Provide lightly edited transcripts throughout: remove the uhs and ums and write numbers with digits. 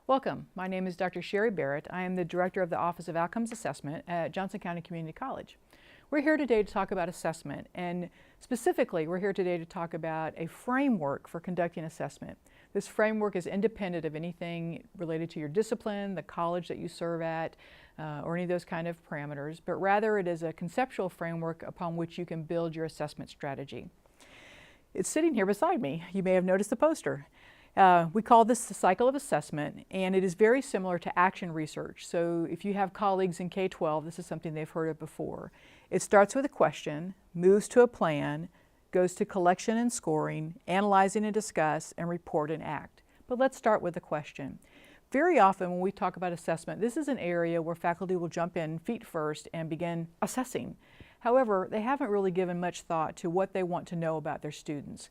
Welcome. My name is Dr. Sheri Barrett. I am the Director of the Office of Outcomes Assessment at Johnson County Community College. We're here today to talk about assessment, and specifically we're here today to talk about a framework for conducting assessment. This framework is independent of anything related to your discipline, the college that you serve at, or any of those kind of parameters, but rather it is a conceptual framework upon which you can build your assessment strategy. It's sitting here beside me. You may have noticed the poster. We call this the cycle of assessment, and it is very similar to action research. So if you have colleagues in K-12, this is something they've heard of before. It starts with a question, moves to a plan, goes to collection and scoring, analyzing and discuss, and report and act. But let's start with a question. Very often when we talk about assessment, this is an area where faculty will jump in feet first and begin assessing. However, they haven't really given much thought to what they want to know about their students.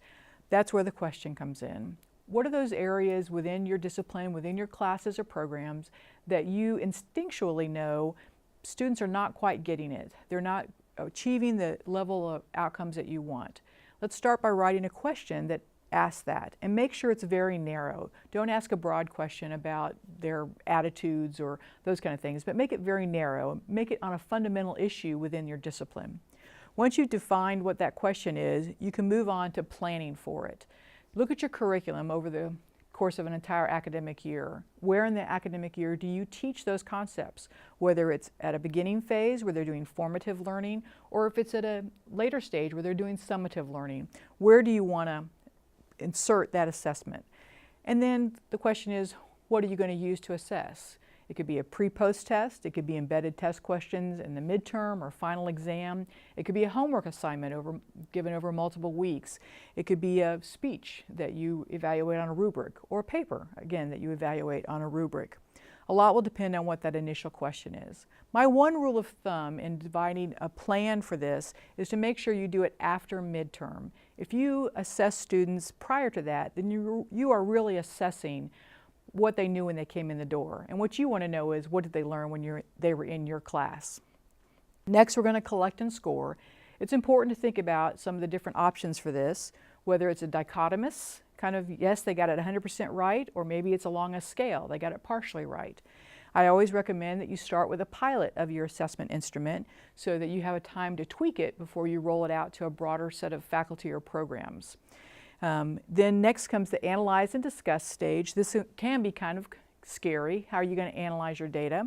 That's where the question comes in. What are those areas within your discipline, within your classes or programs that you instinctually know students are not quite getting it? They're not achieving the level of outcomes that you want. Let's start by writing a question that asks that, and make sure it's very narrow. Don't ask a broad question about their attitudes or those kind of things, but make it very narrow. Make it on a fundamental issue within your discipline. Once you've defined what that question is, you can move on to planning for it. Look at your curriculum over the course of an entire academic year. Where in the academic year do you teach those concepts? Whether it's at a beginning phase where they're doing formative learning, or if it's at a later stage where they're doing summative learning. Where do you want to insert that assessment? And then the question is, what are you going to use to assess? It could be a pre-post test, it could be embedded test questions in the midterm or final exam. It could be a homework assignment given over multiple weeks. It could be a speech that you evaluate on a rubric, or a paper, again, that you evaluate on a rubric. A lot will depend on what that initial question is. My one rule of thumb in dividing a plan for this is to make sure you do it after midterm. If you assess students prior to that, then you are really assessing what they knew when they came in the door. And what you want to know is, what did they learn when they were in your class? Next, we're going to collect and score. It's important to think about some of the different options for this, whether it's a dichotomous, kind of, yes, they got it 100% right, or maybe it's along a scale, they got it partially right. I always recommend that you start with a pilot of your assessment instrument so that you have a time to tweak it before you roll it out to a broader set of faculty or programs. Then next comes the analyze and discuss stage. This can be kind of scary. How are you going to analyze your data?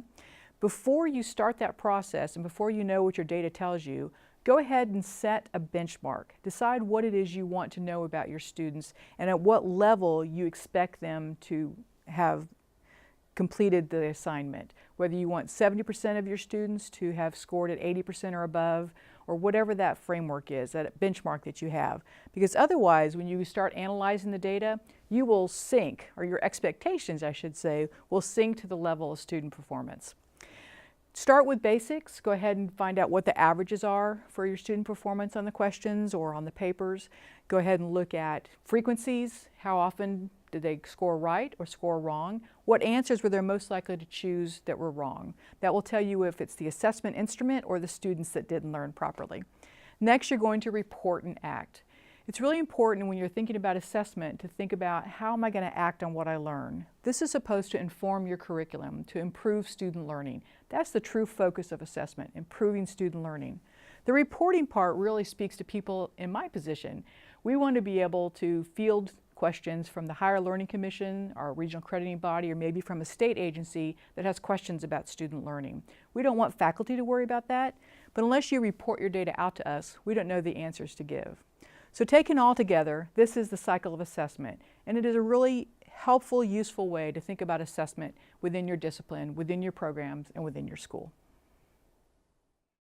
Before you start that process and before you know what your data tells you, go ahead and set a benchmark. Decide what it is you want to know about your students and at what level you expect them to have completed the assignment. Whether you want 70% of your students to have scored at 80% or above, or whatever that framework is, that benchmark that you have. Because otherwise, when you start analyzing the data, you will sink, or your expectations, I should say, will sink to the level of student performance. Start with basics. Go ahead and find out what the averages are for your student performance on the questions or on the papers. Go ahead and look at frequencies. How often did they score right or score wrong? What answers were they most likely to choose that were wrong? That will tell you if it's the assessment instrument or the students that didn't learn properly. Next, you're going to report and act. It's really important when you're thinking about assessment to think about, how am I going to act on what I learn? This is supposed to inform your curriculum, to improve student learning. That's the true focus of assessment, improving student learning. The reporting part really speaks to people in my position. We want to be able to field questions from the Higher Learning Commission, our regional accrediting body, or maybe from a state agency that has questions about student learning. We don't want faculty to worry about that, but unless you report your data out to us, we don't know the answers to give. So taken all together, this is the cycle of assessment, and it is a really helpful, useful way to think about assessment within your discipline, within your programs, and within your school.